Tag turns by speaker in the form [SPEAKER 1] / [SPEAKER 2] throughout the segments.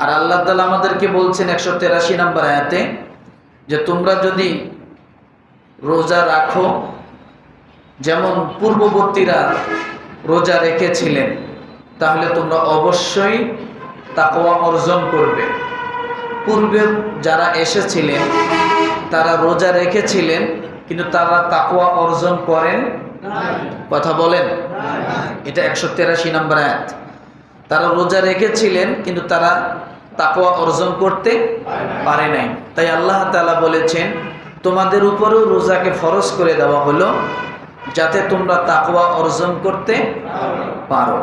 [SPEAKER 1] আর আল্লাহ তাআলা আমাদেরকে বলছেন 183 নম্বর আয়াতে যে তোমরা যদি রোজা রাখো যেমন পূর্ববর্তীরা রোজা রেখেছিলেন, তাহলে তোমরা অবশ্যই তাকওয়া অর্জন করবে। পূর্বে যারা এসেছিলেন তারা রোজা রেখেছিলেন কিন্তু তারা তাকওয়া অর্জন করেন, কথা বলেন, এটা 183 নম্বর আয়াত। তারা রোজা রেখেছিলেন কিন্তু তারা তাকওয়া অর্জন করতে পারে নাই। তাই আল্লাহ তাআলা বলেছেন তোমাদের উপরেও রোজাকে ফরজ করে দেওয়া হলো যাতে তোমরা তাকওয়া অর্জন করতে পারো।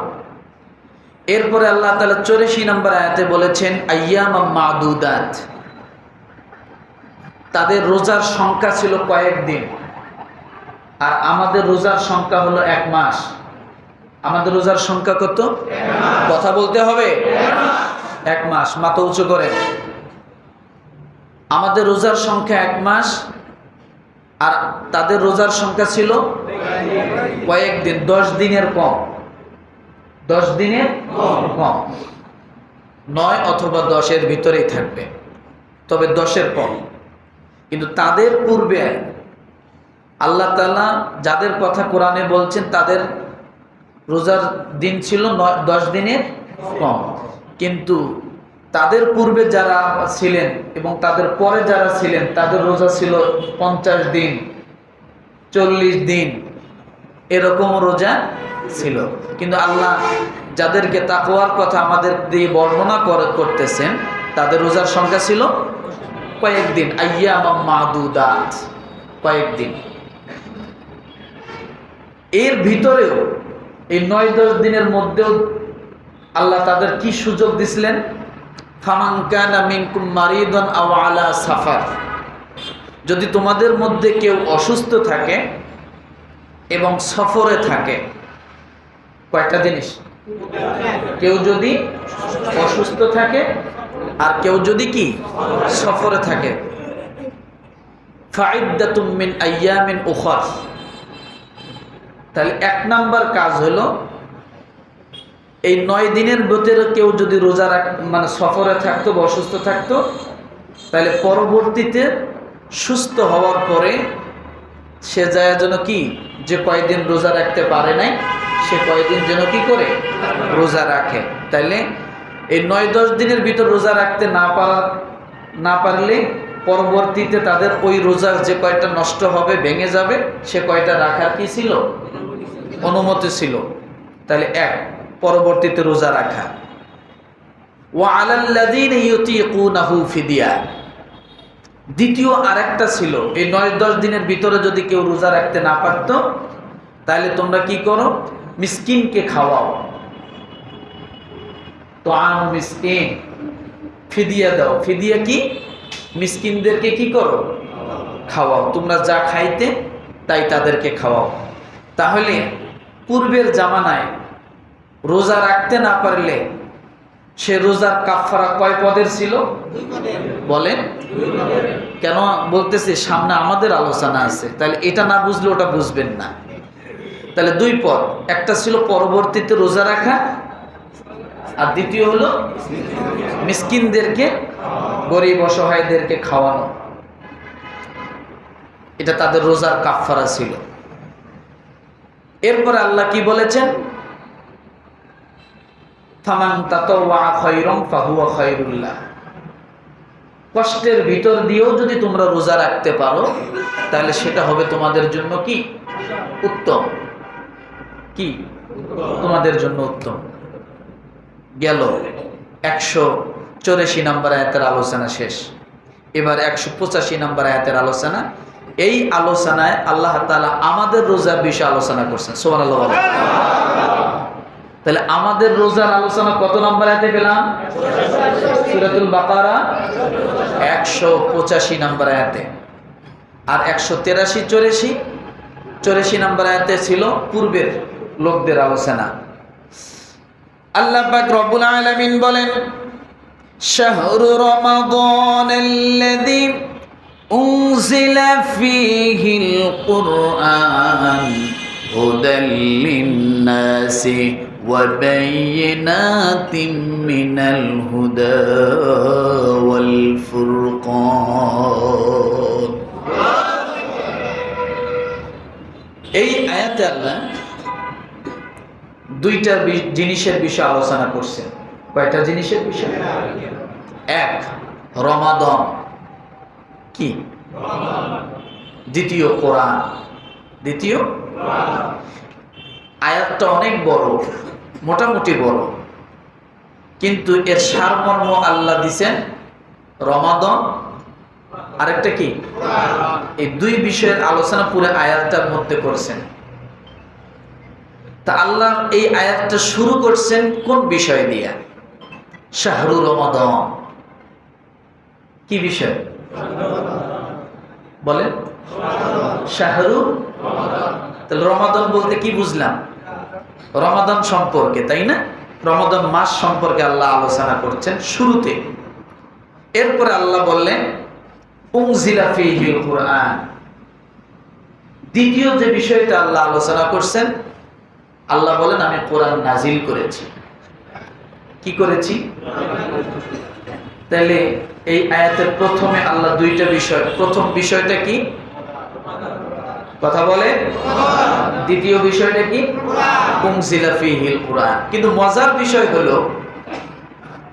[SPEAKER 1] এরপরে আল্লাহ তাআলা 84 নম্বর আয়াতে বলেছেন আইয়ামাম মাদুদাত, তাদের রোজার সংখ্যা ছিল কয়েকদিন, আর আমাদের রোজার সংখ্যা হলো 1 মাস। আমাদের রোজার সংখ্যা কত? কথা বলতে হবে, 1 মাস। মাথা উঁচু করেন। আমাদের রোজার সংখ্যা 1 মাস, আর তাদের রোজার সংখ্যা ছিল কয়েকদিন, 10 দিনের কম, 10 দিনের কম, 9 অথবা 10-এর ভিতরেই থাকবে, তবে 10-এর কম। কিন্তু তাদের পূর্বে আল্লাহ তাআলা যাদের কথা কোরআনে বলছেন তাদের রোজার দিন ছিল 10 দিনের কম, কিন্তু তাদের পূর্বে যারা ছিলেন এবং তাদের পরে যারা ছিলেন তাদের রোজা ছিল 50 দিন, 40 দিন, এরকম রোজা ছিল। কিন্তু আল্লাহ যাদেরকে তাকওয়ার কথা আমাদের দিয়ে বর্ণনা করতেছেন তাদের রোজার সংখ্যা ছিল কয়েকদিন, আইয়ামাম মাদুদাত, কয়েকদিন। এর ভিতরেও এই 9-10 দিনের মধ্যেও আল্লাহ তাদের কি সুযোগ দিছিলেন? ফামান কানা মিনকুম মারিদান আও আলা সাফার, যদি তোমাদের মধ্যে কেউ অসুস্থ থাকে এবং সফরে থাকে, কয়টা জিনিস? কেউ যদি অসুস্থ থাকে আর কেউ যদি কি সফরে থাকে, ফাইদ্দাতুম মিন আইয়ামিন উখর, তাহলে 1 নাম্বার কাজ হলো এই 9 দিনের ভিতরে কেউ যদি রোজা মানে সফরে থাকতো বা অসুস্থ থাকতো, তাহলে পরবর্তীতে সুস্থ হওয়ার পরে সে যায় যেন কি, যে কয়েকদিন রোজা রাখতে পারে নাই সে কয়েকদিন যেন কি করে রোজা রাখে। তাইলে এই 9-10 দিনের ভিতর রোজা রাখতে না পারলে পরবর্তীতে তাদের ওই রোজার যে কয়টা নষ্ট হবে, ভেঙে যাবে, সে কয়টা রাখার কি ছিল? অনুমতি ছিল। তাহলে 1, পরবর্তীতে রোজা রাখা। ওয়া আলাল্লাযীনা ইউতীকুনাহু ফিদিয়া, দ্বিতীয় আরেকটা ছিল এই 9-10 দিনের ভিতরে যদি কেউ রোজা রাখতে না পারত তাহলে তোমরা কি করো? মিসকিনকে খাওয়াও, তো মিসকিন, ফিদিয়া দাও। ফিদিয়া কি? মিসকিনদেরকে কি করো? খাওয়াও। তোমরা যা খাইতে তাই তাদেরকে খাওয়াও। তাহলে পূর্বের জামানায় রোজা রাখতে না পারলে সে রোজার কাফারা কয় পদের ছিল? বলেন। কেন বলতেছি? সামনে আমাদের আলোচনা আছে, তাহলে এটা না বুঝলে ওটা বুঝবেন না। তাহলে 2 পদ, একটা ছিল পরবর্তীতে রোজা রাখা, আর দ্বিতীয় হলো মিসকিনদেরকে, গরিব অসহায়দেরকে খাওয়ানো। এটা তাদের রোজার কাফারা ছিল। এরপরে আল্লাহ কি বলেছেন? ফামান তাতাওয়া খায়রান ফাহুয়া খায়রুল লাহ, কষ্টের ভিতর দিয়েও যদি তোমরা রোজা রাখতে পারো তাহলে সেটা হবে তোমাদের জন্য কি? উত্তম। কি? তোমাদের জন্য উত্তম। গেল 184 নম্বর আয়াতের আলোচনা শেষ। এবার 185 নম্বর আয়াতের আলোচনা। এই আলোচনায় আল্লাহ তাআলা আমাদের রোজার বিষয়ে আলোচনা করছেন। সুবহানাল্লাহ। তাহলে আমাদের রোজার আলোচনা কত নম্বর আয়াতে পেলাম? সূরাতুল বাকারা 185 নম্বর আয়াতে। আর 183-84 নম্বর আয়াতে ছিল পূর্বের লোকদের আলোচনা। আল্লাহ পাক রব্বুল আলামিন বলেন, শাহরু রমাদানাল্লাযী উনজিলা ফীহিল কুরআন হুদাল লিন্নাসি وبينات من الهدى والفرقان এই আয়াতে আল্লাহ দুইটা জিনিসের বিষয়ে আলোচনা করছেন। কয়টা জিনিসের বিষয়? এক, রমাদান কি, দ্বিতীয় কোরআন। দ্বিতীয় আয়াতটা অনেক বড়, মোটামুটি বড়, কিন্তু এর সারমর্ম আল্লাহ দিছেন রমাদান, আরেকটা কি, এই দুই বিষয়ের আলোচনা পুরো আয়াতটার মধ্যে করেছেন। তা আল্লাহ এই আয়াতটা শুরু করছেন কোন বিষয় দিয়ে? শাহরু রমাদান। কি বিষয় বলেন? শাহরু। তাহলে রমাদান বলতে কি বুঝলাম? রমাদান সম্পর্কে, তাই না? রমাদান মাস সম্পর্কে আল্লাহ আলোচনা করছেন শুরুতে। এরপরে আল্লাহ বললেন উনজিলা ফীহিল কুরআন। দ্বিতীয় যে বিষয়টা আল্লাহ আলোচনা করছেন, আল্লাহ বলেন আমি কোরআন নাজিল করেছি। কি করেছি? তাহলে এই আয়াতের প্রথমে আল্লাহ দুইটা বিষয়, প্রথম বিষয়টা কি? কথা বলে। দ্বিতীয় বিষয়টা কি? উনজিলা ফীহিল কুরআন। কিন্তু মজার বিষয় হলো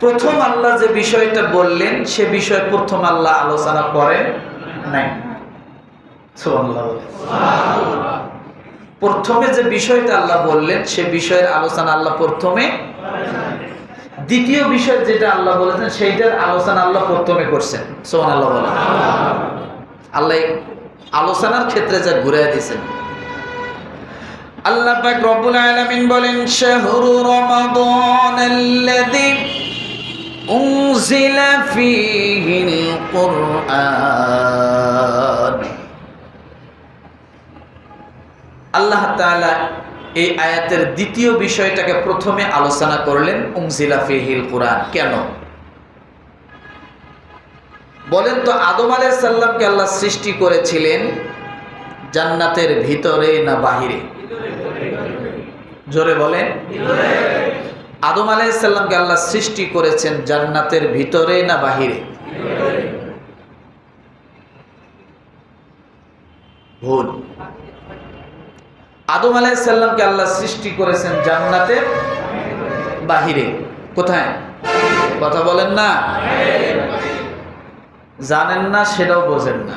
[SPEAKER 1] প্রথম আল্লাহ যে বিষয়টা বললেন সে বিষয় প্রথম আল্লাহ আলোচনা করেন নাই। সুবহানাল্লাহ। প্রথমে যে বিষয়টা আল্লাহ বললেন সে বিষয়ের আলোচনা আল্লাহ প্রথমে, দ্বিতীয় বিষয় যেটা আল্লাহ বলেছেন সেইটার আলোচনা আল্লাহ প্রথমে করছেন। সুবহানাল্লাহ বলেন। আল্লাহ আলোচনার ক্ষেত্রে যা ঘুরাই দিয়েছেন। আল্লাহ পাক রব্বুল আলামিন বলেন শাহরু রমাদানাল্লাযী উনজিলা ফীহিল কুরআন। আল্লাহ তাআলা এই আয়াতের দ্বিতীয় বিষয়টাকে প্রথমে আলোচনা করলেন উনজিলা ফীহিল কুরআন। কেন বলেন তো? আদম আলাইহিস সালামকে আল্লাহ সৃষ্টি করেছিলেন জান্নাতের ভিতরে না বাহিরে? জোরে বলেন। আদম আলাইহিস সালামকে আল্লাহ সৃষ্টি করেছেন জান্নাতের ভিতরে না বাহিরে? ভুল। আদম আলাইহিস সালামকে আল্লাহ সৃষ্টি করেছেন জান্নাতের বাহিরে। কোথায়? কথা বলেন না। জানেন না সেটাও বোঝেন না,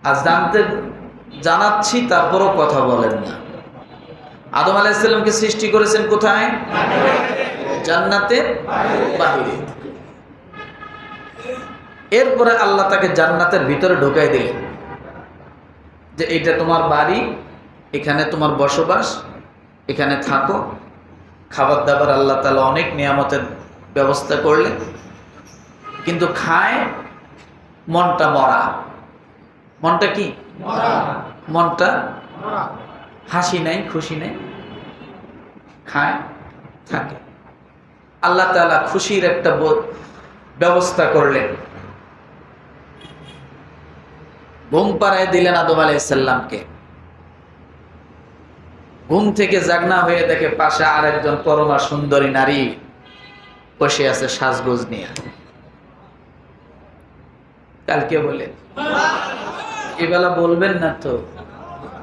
[SPEAKER 1] আর জানাচ্ছি তারপরও কথা বলেন না। আদম আলাইহিস সালামকে সৃষ্টি করেছেন কোথায়? জান্নাতের বাহিরে। এরপরে আল্লাহ তাকে জান্নাতের ভিতরে ঢুকাই দিলেন যে এইটা তোমার বাড়ি, এখানে তোমার বসবাস, এখানে থাকো। খাবার দাবার আল্লাহ তাআলা অনেক নিয়ামতের ব্যবস্থা করলেন, কিন্তু খায় মনটা মরা। মনটা কি? মনটা হাসি নাই, খুশি নাই, খায় থাকে। আল্লাহ তাআলা খুশির একটা ব্যবস্থা করলেন। ঘুম পাড়ায় দিলেন আদম আলাইহিস সালামকে। ঘুম থেকে জাগনা হয়ে দেখে পাশে আরেকজন পরমা সুন্দরী নারী বসে আছে সাজগোজ নিয়ে। কালকে বলে এবেলা বলবেন না তো,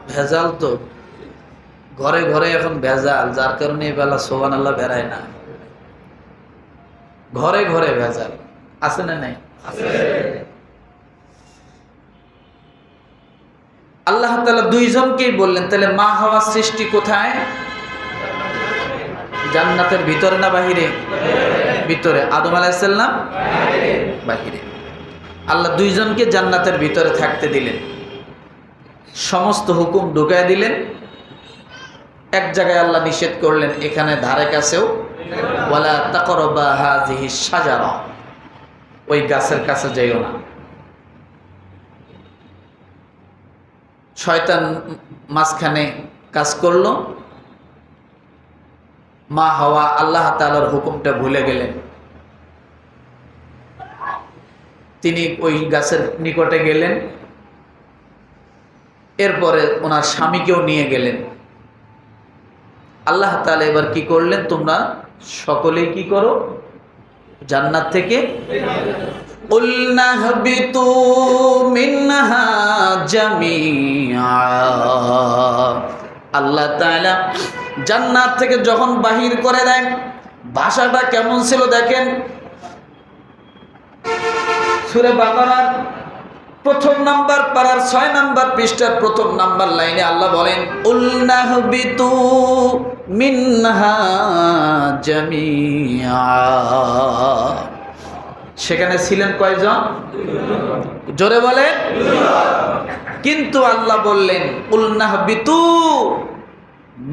[SPEAKER 1] ভেজাল তো ঘরে ঘরে এখন ভেজাল, যার কারণে এবেলা সুবহানাল্লাহ বেরায় না। ঘরে ঘরে ভেজাল আছে না নাই? আল্লাহ তাআলা দুইজনকেই বললেন তাহলে মা হাওয়া সৃষ্টি কোথায়? জান্নাতের ভিতরে না বাহিরে? ভিতরে। আদম আলাইহিস সালাম বাহিরে। আল্লাহ দুইজনকে জান্নাতের ভিতরে থাকতে দিলেন, সমস্ত হুকুম ঢুকায় দিলেন। এক জায়গায় আল্লাহ নিষেধ করলেন, এখানে ধারে কাছেও ওয়ালা তাকরাবা হাযিহিশ শাজারা, ওই গাছের কাছে যাইও না। শয়তান মাঝখানে কাজ করলো, মা হাওয়া আল্লাহ তাআলার হুকুমটা ভুলে গেলেন। তিনি ওই গাছের নিকটে গেলেন, এরপরে ওনার স্বামীকেও নিয়ে গেলেন। আল্লাহ তাআলা এবার কি করলেন, তোমরা সকলেই কি করো, জান্নাত থেকে কুলনা হাবিতু মিনহা জামিআ। আল্লাহ তাআলা জান্নাত থেকে যখন বাহির করে দেন, ভাষাটা কেমন ছিল দেখেন। সূরা বাকারার প্রথম নাম্বার পারার 6 নাম্বার পৃষ্ঠার প্রথম নাম্বার লাইনে আল্লাহ বলেন কুলনা হাবিতু মিনহা জামিআ। সেখানে ছিলেন কয়জন? জোরে বলে। কিন্তু আল্লাহ বললেন কুলনা হাবিতু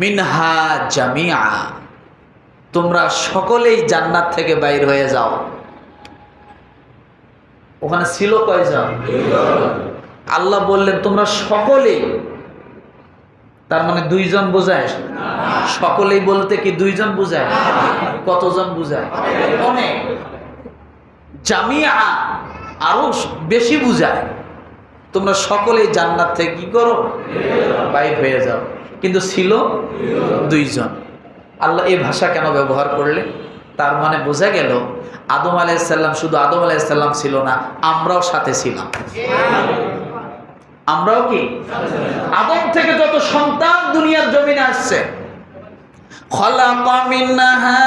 [SPEAKER 1] মিনহা জামিআ, তোমরা সকলেই জান্নাত থেকে বাইর হয়ে যাও। ওখানে ছিল কয়জন? আল্লাহ বললেন তোমরা সকলেই, তার মানে 2 জন বোঝায়? সকলেই বলতে কি 2 জন বোঝায়? কতজন বোঝায়? অনেক। জামিআ আরো বেশি বোঝায়। তোমরা সকলেই জান্নাত থেকে কি করো, বাইর হয়ে যাও। কিন্তু ছিল 2 জন। আল্লাহ এই ভাষা কেন ব্যবহার করলেন? তার মানে বোঝা গেল আদম আলাইহিস সালাম শুধু আদম আলাইহিস সালাম ছিল না, আমরাও সাথে ছিলাম। আমরাও কি? আদম থেকে যত সন্তান দুনিয়ার জমিনে আসছে, খালাকা মিনহা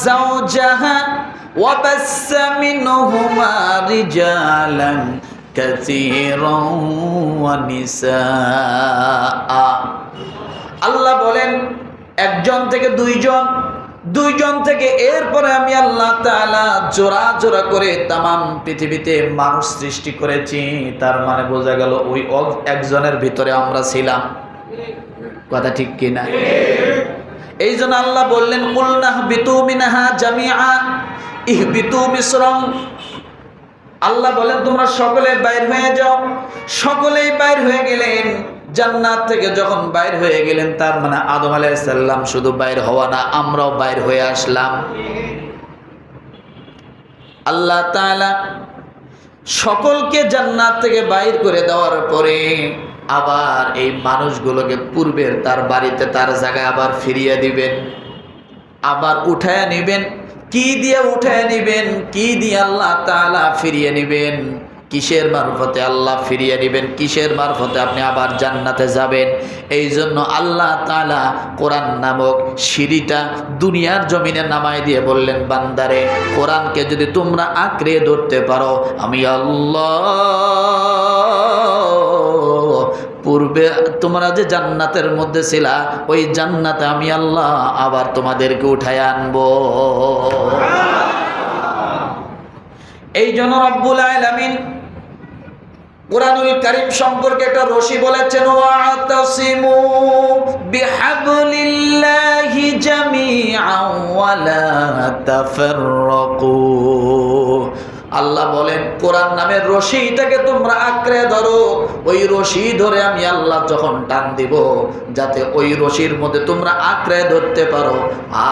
[SPEAKER 1] যাওজাহা ওয়া বাসসা মিনহুমা রিজালান কাসীরান ওয়া নিসা। আল্লাহ বলেন একজন থেকে 2 জন, 2 জন থেকে এরপরে আমি আল্লাহ তাআলা জোড়া জোড়া করে তামাম পৃথিবীতে মানুষ সৃষ্টি করেছি। তার মানে বোঝা গেল ওই একজনের ভিতরে আমরা ছিলাম। কথা ঠিক কিনা? এই জন্য আল্লাহ বললেন কুলনা হাবিতু মিনহা জামিআ ইহবিতু মিসরাম। আল্লাহ বলেন তোমরা সকলে বাইর হয়ে যাও। সকলেই বাইর হয়ে গেলেন। জান্নাত থেকে যখন বাইর হয়ে গেলেন, তার মানে আদম আলাইহিস সালাম শুধু বাইর হওয়া না, আমরাও বাইর হয়ে আসলাম। আল্লাহ তাআলা সকলকে জান্নাত থেকে বাইর করে দেওয়ার পরে আবার এই মানুষগুলোকে পূর্বের তার বাড়িতে তার জায়গায় আবার ফিরিয়ে দিবেন, আবার উঠায় নিবেন। কি দিয়ে উঠায় নিবেন? কি দিয়ে আল্লাহ তাআলা ফিরিয়ে নিবেন? কিসের মারফতে আল্লাহ ফিরিয়ে নেবেন? কিসের মারফতে আপনি আবার জান্নাতে যাবেন? এই জন্য আল্লাহ তাআলা কোরআন নামক সিঁড়িটা দুনিয়ার জমিনে নামায় দিয়ে বললেন, বান্দারে কোরআনকে যদি তোমরা আঁকড়ে ধরতে পারো, আমি আল্লাহ পূর্বে তোমরা যে জান্নাতের মধ্যে ছিলা, ওই জান্নাতে আমি আল্লাহ আবার তোমাদেরকে উঠায় আনবো। এই জন্য রব্বুল আলামিন কুরআনুল কারীম সম্পর্কে একটা রশি বলেছেন, ওয়াতাসিমু বিহাবলিল্লাহি জামিআন ওয়া লা তাফাররাকু। আল্লাহ বলেন কোরআন নামের রশিটাকে তোমরা আঁকড়ে ধরো। ওই রশি ধরে আমি আল্লাহ যখন টান দিব, যাতে ওই রশির মধ্যে তোমরা আঁকড়ে ধরতে পারো,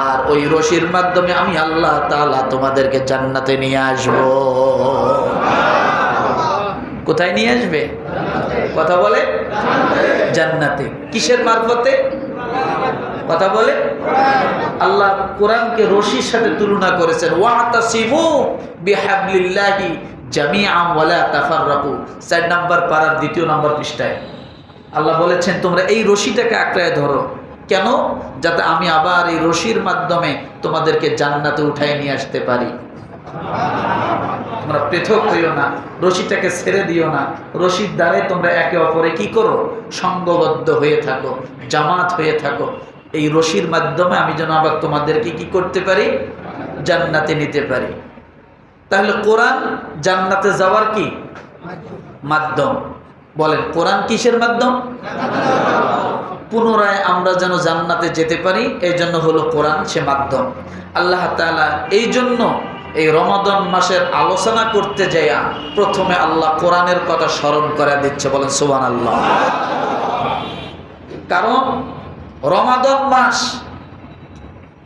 [SPEAKER 1] আর ওই রশির মাধ্যমে আমি আল্লাহ তাআলা তোমাদেরকে জান্নাতে নিয়ে আসবো। কোথায় নিয়ে আসবে? কথা বলে জান্নাতে। কিসের মারফতে? কথা বলে। আল্লাহ কোরআনকে রশির সাথে তুলনা করেছেন, ওয়াতাসিমু বিহাবলিল্লাহি জামিআন ওয়া লা তাফাররাকু। 4 নাম্বার পারার 2 নম্বর পৃষ্ঠায় আল্লাহ বলেছেন তোমরা এই রশিটাকে আঁকড়ে ধরো। কেন? যাতে আমি আবার এই রশির মাধ্যমে তোমাদেরকে জান্নাতে উঠায় নিয়ে আসতে পারি। তোমরা পৃথক হইও না, রশিটাকে ছেড়ে দিও না। রশির দ্বারে তোমরা একে অপরে কি করো? সঙ্গবদ্ধ হয়ে থাকো, জামাত হয়ে থাকো। এই রশির মাধ্যমে আমি যেন আবার তোমাদেরকে কি করতে পারি? জান্নাতে নিতে পারি। তাহলে কোরআন জান্নাতে যাওয়ার কি মাধ্যম? বলেন কোরআন কিসের মাধ্যম? পুনরায় আমরা যেন জান্নাতে যেতে পারি, এই জন্য হলো কোরআন সে মাধ্যম। আল্লাহ তাআলা এই জন্য এই রমাদান মাসের আলোচনা করতে যাইয়া প্রথমে আল্লাহ কোরআনের কথা স্মরণ করে দিচ্ছে। বলেন সুবহানাল্লাহ। কারণ রমাদান মাস,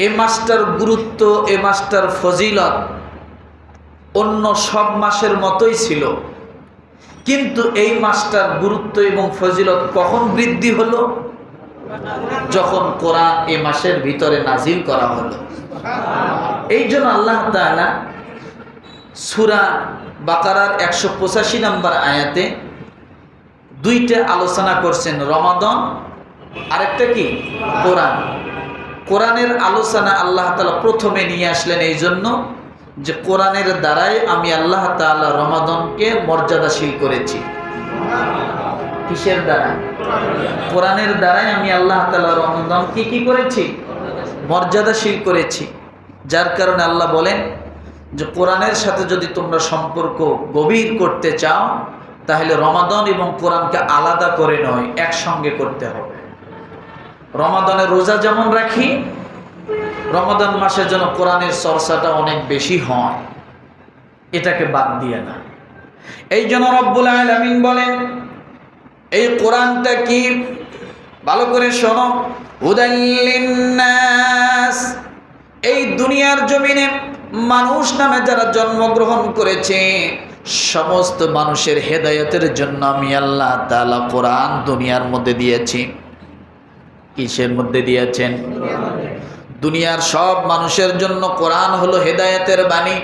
[SPEAKER 1] এই মাসটার গুরুত্ব, এই মাসটার ফজিলত অন্য সব মাসের মতোই ছিল। কিন্তু এই মাসটার গুরুত্ব এবং ফজিলত কখন বৃদ্ধি হলো? যখন কোরআন এই মাসের ভিতরে নাজিল করা হলো। এই জন্য আল্লাহ তাআলা সূরা বাকারার 185 নম্বর আয়াতে দুইটা আলোচনা করছেন, রমাদান আরেকটা কি কোরআন। কোরআনের আলোচনা আল্লাহ তাআলা প্রথমে নিয়ে আসলেন এই জন্য যে কোরআনের দ্বারাই আমি আল্লাহ তাআলা রমাদানকে মর্যাদাশীল করেছি। কিসের দ্বারা? কোরআনের দ্বারাই আমি আল্লাহ তাআলা রমাদানকে কি করেছি? মর্যাদাশীল করেছি। যার কারণে আল্লাহ বলেন যে কোরআনের সাথে যদি তোমরা সম্পর্ক গভীর করতে চাও তাহলে রমাদান এবং কোরআনকে আলাদা করে নয়, একসঙ্গে করতে হবে। রমাদানের রোজা যেমন রাখি, রমাদান মাসে যেন কোরআনের চর্চাটা অনেক বেশি হয়, এটাকে বাদ দিয়ে না। এই জন্য রব্বুল আলামিন বলেন এই কোরআনটা কি, ভালো করে শোনো, হুদাল লিন্নাস, এই দুনিয়ার জমিনে মানুষ নামে যারা জন্মগ্রহণ করেছে সমস্ত মানুষের হেদায়েতের জন্য আমি আল্লাহ তাআলা কোরআন দুনিয়ার মধ্যে দিয়েছি। কিসের মধ্যে দিয়েছেন? দুনিয়ার সব মানুষের জন্য কোরআন হলো হেদায়েতের বাণী।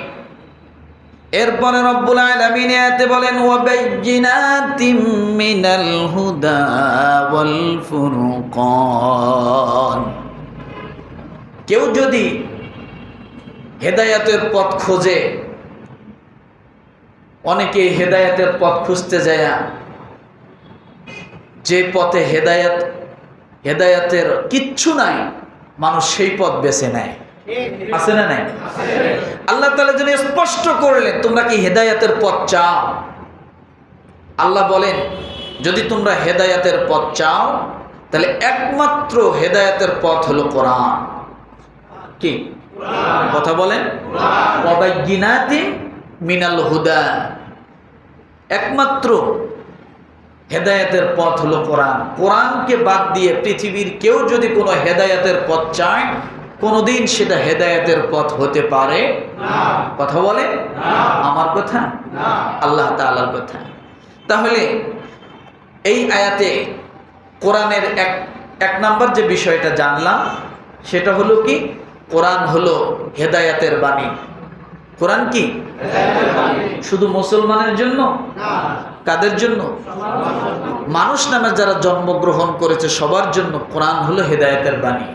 [SPEAKER 1] এরপরে রব্বুল আলামিন আয়াতে বলেন ওয়াবাইয়িনাতিম মিনাল হুদা ওয়াল ফুরকান। কেউ যদি হেদায়েতের পথ খোঁজে, অনেকে হেদায়েতের পথ খুঁজতে যায় যে পথে হেদায়েতের কিচ্ছু নাই, মানুষ সেই পথ বেছে নেয়। আছে না নাই? আল্লাহ তাআলা যেন স্পষ্ট করলেন তোমরা কি হেদায়েতের পথ চাও? আল্লাহ বলেন যদি তোমরা হেদায়েতের পথ চাও তাহলে একমাত্র হেদায়েতের পথ হলো কোরআন। কি কথা বলেন? ওয়াবাইয়িনাতিম মিনাল হুদা, একমাত্র হেদায়েতের পথ হলো কোরআন। কোরআনকে বাদ দিয়ে পৃথিবীর কেউ যদি কোনো হেদায়েতের পথ চায় কোনোদিন সেটা হেদায়েতের পথ হতে পারে না। কথা বলে আমার কথা, আল্লাহ তাআলার কথা। তাহলে এই আয়াতে কোরআনের এক নাম্বার যে বিষয়টা জানলাম সেটা হলো কি, কোরআন হলো হেদায়েতের বাণী। কোরআন কি শুধু মুসলমানের জন্য? কাদের জন্য? মানুষ নামে যারা জন্মগ্রহণ করেছে সবার জন্য কোরআন হলো হেদায়েতের বাণী।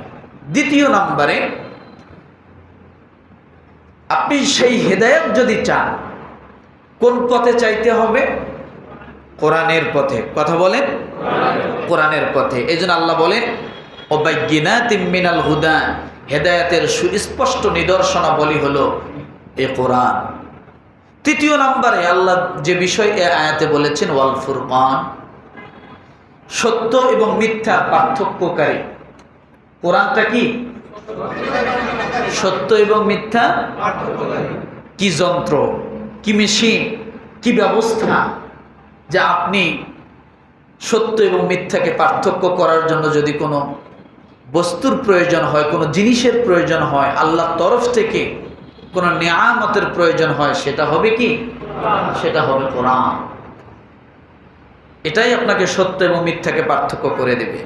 [SPEAKER 1] দ্বিতীয় নম্বরে আপনি সেই হেদায়েত যদি চান কোন পথে চাইতে হবে? কোরআনের পথে। কথা বলেন কোরআনের পথে। এজন্য আল্লাহ বলেন ওয়াবাইয়িনাতিম মিনাল হুদা, হেদায়েতের সুস্পষ্ট নিদর্শনাবলী হলো এই কোরআন। তৃতীয় নম্বরে আল্লাহ যে বিষয় এই আয়াতে বলেছেন ওয়াল ফুরকান, সত্য এবং মিথ্যার পার্থক্যকারী। কোরআনটা কি সত্য এবং মিথ্যা কি যন্ত্র, কি মেশিন, কি ব্যবস্থা যা আপনি সত্য এবং মিথ্যাকে পার্থক্য করার জন্য যদি কোনো বস্তুর প্রয়োজন হয়, কোনো জিনিসের প্রয়োজন হয়, আল্লাহর তরফ থেকে কোনো নিয়ামতের প্রয়োজন হয়, সেটা হবে কি? সেটা হবে কোরআন। এটাই আপনাকে সত্য এবং মিথ্যাকে পার্থক্য করে দেবে।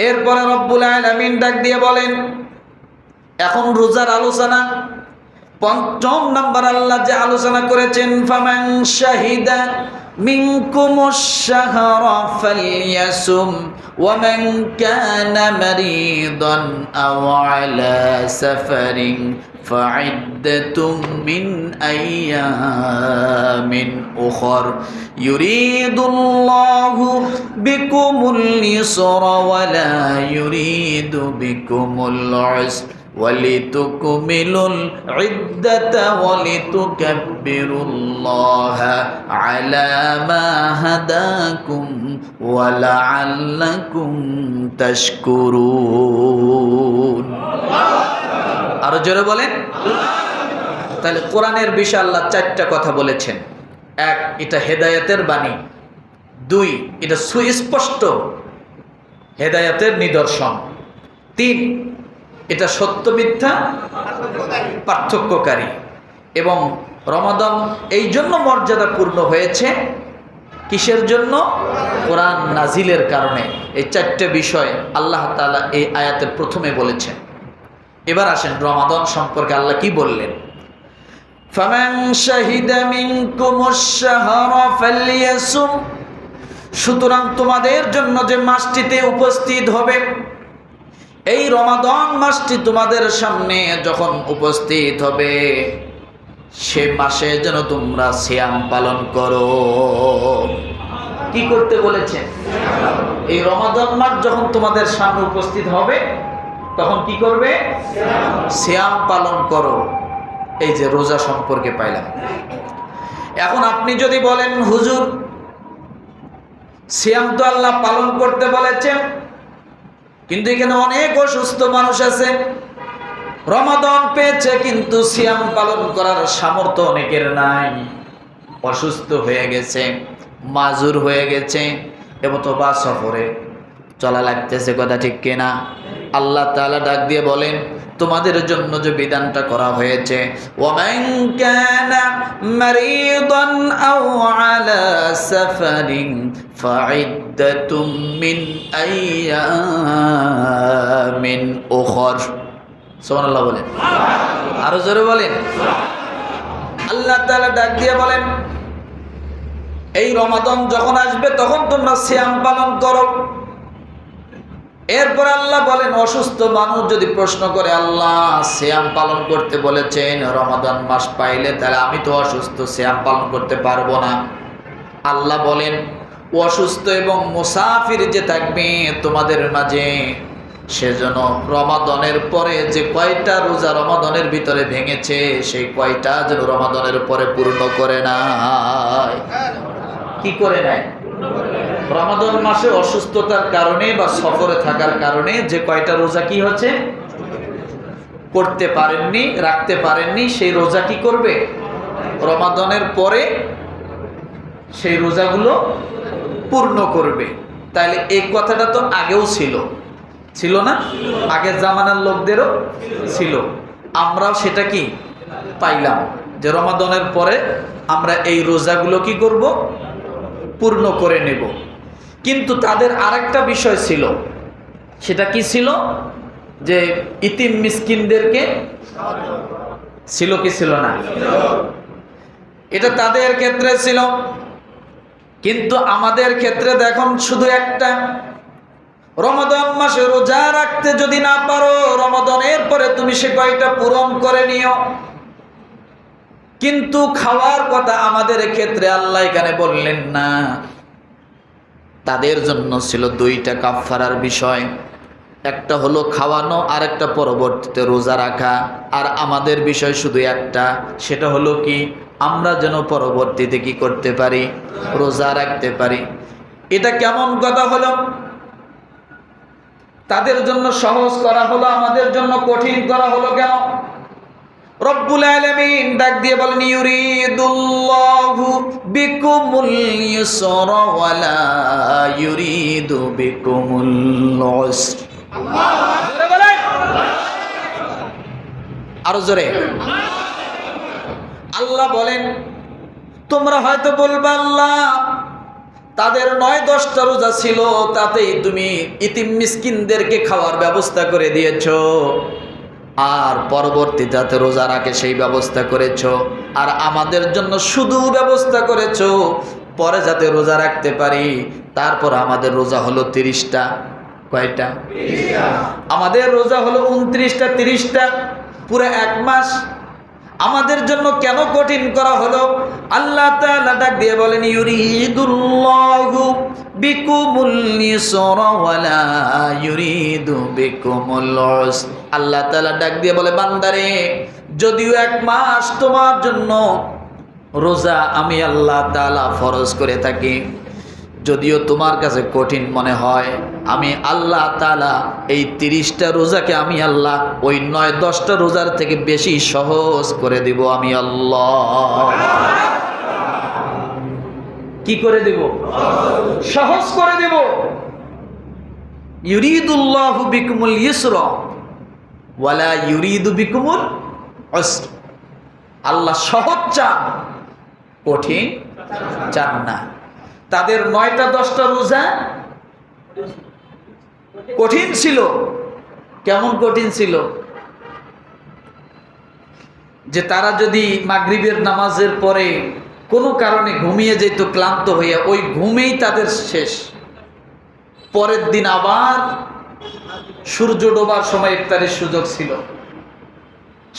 [SPEAKER 1] এরপরে রব্বুল আলামিন ডাক দিয়ে বলেন, এখন রোজার আলোচনা। পঞ্চম নাম্বার আল্লাহ যে আলোচনা করেছেন ফামান শাহিদা মিনকুমুশ শাহরা ফালইয়াসুম ওয়া মান কানা মারিদান আও আলা সাফারিন ফাইদ্দাতুম মিন আইয়ামিন উখর ইউরিদুল্লাহু বিকুমুল ইসরা ওয়া লা ইউরিদু বিকুমুল উসরা ولتكملوا العدة ولتكبروا الله على ما هداكم ولعلكم تشكرون। আরো জোরে বলেন। তাহলে কোরআনের বিষয়ে আল্লাহ চারটা কথা বলেছেন। এক, এটা হেদায়েতের বাণী। দুই, এটা সুস্পষ্ট হেদায়েতের নিদর্শন। তিন, এটা সত্য মিথ্যা পার্থক্যকারী। এবং রমাদান এই জন্য মর্যাদাপূর্ণ হয়েছে, কিসের জন্য? কোরআন নাজিলের কারণে এই চারটে বিষয় আল্লাহ তাআলা এই আয়াতের প্রথমে বলেছেন। এবার আসেন রমাদান সম্পর্কে আল্লাহ কি বললেন। ফামান শাহিদা মিনকুমুশ শাহরা ফালইয়াসুম, সুতরাং তোমাদের জন্য যে মাসটিতে উপস্থিত হবে, এই রমাদান মাসটি তোমাদের সামনে যখন উপস্থিত হবে, সে মাসে যেন তোমরা সিয়াম পালন করো। কি করতে বলেছেন? এই রমাদান মাস যখন তোমাদের সামনে উপস্থিত হবে তখন কি করবে? সিয়াম পালন করো। এই যে রোজা সম্পর্কে পাইলাম। এখন আপনি যদি বলেন হুজুর সিয়াম তো আল্লাহ পালন করতে বলেছেন, কিন্তু এখানে অনেক অসুস্থ মানুষ আছে, রমাদান পেয়েছে কিন্তু সিয়াম পালন করার সামর্থ্য অনেকের নাই, অসুস্থ হয়ে গেছে, মাজুর হয়ে গেছে, এবং তো বা সফরে চলা লাগতেছে, কথা ঠিক কিনা? আল্লাহ তাআলা ডাক দিয়ে বলেন তোমাদের জন্য যে বিধানটা করা হয়েছে, ওয়ামান কানা মারিদান আও আলা সাফারিন ফাইদ্দাতুম মিন আইয়ামিন উখর। সুবহানাল্লাহ বলেন, আরো জোরে বলেন। আল্লাহ তাআলা ডাক দিয়ে বলেন এই রমাদান যখন আসবে তখন তোমরা সিয়াম পালন করো। এরপর আল্লাহ বলেন অসুস্থ মানুষ যদি প্রশ্ন করে আল্লাহ সিয়াম পালন করতে বলেছেন রমাদান মাস পাইলে, তাহলে আমি তো অসুস্থ, সিয়াম পালন করতে পারবো না। আল্লাহ বলেন অসুস্থ এবং মুসাফির যে থাকবে তোমাদের মাঝে, সেজন্য রমাদানের পরে যে কয়টা রোজা রমাদানের ভিতরে ভেঙেছে সেই কয়টা যেন রমাদানের পরে পূর্ণ করে নাই। কি করে নাই? রমাদান মাসে অসুস্থতার কারণে বা সফরে থাকার কারণে যে কয়টা রোজা কি হচ্ছে করতে পারেননি, রাখতে পারেননি, সেই রোজা কি করবে? রমাদানের পরে সেই রোজাগুলো পূর্ণ করবে। তাহলে এই কথাটা তো আগেও ছিল না? আগের জামানার লোকদেরও ছিল, আমরাও সেটা কি পাইলাম যে রমাদানের পরে আমরা এই রোজাগুলো কি করব? পূর্ণ করে নেব। কিন্তু তাদের আরেকটা বিষয় ছিল, সেটা কি ছিল? যে ইতিম মিসকিনদেরকে ছিল কি ছিল না? এটা তাদের ক্ষেত্রে ছিল, কিন্তু আমাদের ক্ষেত্রে দেখুন শুধু একটা, রমাদান মাসে রোজা রাখতে যদি না পারো রমাদানের পরে তুমি সে কয়টা পূরণ করে নিও। কিন্তু খাওয়ার কথা আমাদের ক্ষেত্রে আল্লাহ এখানে বললেন না। তাদের জন্য ছিল দুইটা কাফারার বিষয়, একটা হলো খাওয়ানো আর একটা পরবর্তীতে রোজা রাখা। আর আমাদের বিষয় শুধু একটা, সেটা হলো কি আমরা যেন পরবর্তীতে কি করতে পারি? রোজা রাখতে পারি। এটা কেমন কথা হলো? তাদের জন্য সহজ করা হলো, আমাদের জন্য কঠিন করা হলো কেন? রব্বুল আলামিন ডাক দিয়ে বলেন ইউরিদুল্লাহু বিকুমুল ইউসরা ওয়ালা ইউরিদু বিকুমুল উসর। জোরে বলেন, আরো জোরে। আল্লাহ বলেন তোমরা হয়তো বলবে আল্লাহ তাদের 9-10টা রোজা ছিল, তাতেই তুমি ইতিম মিসকিনদেরকে খাওয়ার ব্যবস্থা করে দিয়েছো, আর পরবর্তী যাতে রোজা রাখে সেই ব্যবস্থা করেছো, আর আমাদের জন্য শুধু ব্যবস্থা করেছো পরে যাতে রোজা রাখতে পারি। তারপর আমাদের রোজা হলো 30টা। কয়টা? আমাদের রোজা হলো 29টা, 30টা, পুরো এক মাস। আমাদের জন্য কেন কঠিন করা হলো? আল্লাহ তাআলা ডাক দিয়ে বলেন ইউরিদুল্লাহু বিকুমুল ইউসরা ওয়ালা ইউরিদু বিকুমুল উসর। আল্লাহ তাআলা ডাক দিয়ে বলে বান্দারে, যদিও এক মাস তোমার জন্য রোজা আমি আল্লাহ তাআলা ফরজ করে থাকি, যদিও তোমার কাছে কঠিন মনে হয়, আমি আল্লাহ তাআলা এই 30টা রোজাকে আমি আল্লাহ ওই 9-10টা রোজার থেকে বেশি সহজ করে দিব। আমি আল্লাহ কি করে দেব? সহজ করে দেব। ইউরিদুল্লাহু বিকুমুল ইউসরা ওয়ালা ইউরিদু বিকুমুল উসর। আল্লাহ সহজ চান, কঠিন চান না। তাদের 9টা 10টা রোজা কঠিন ছিল। কেমন কঠিন ছিল যে তারা যদি মাগরিবের নামাজের পরে কোনো কারণে ঘুমিয়ে যেত ক্লান্ত হইয়া, ওই ঘুমেই তাদের শেষ। পরের দিন আবার সূর্য ডোবার সময় ইফতারের সুযোগ ছিল।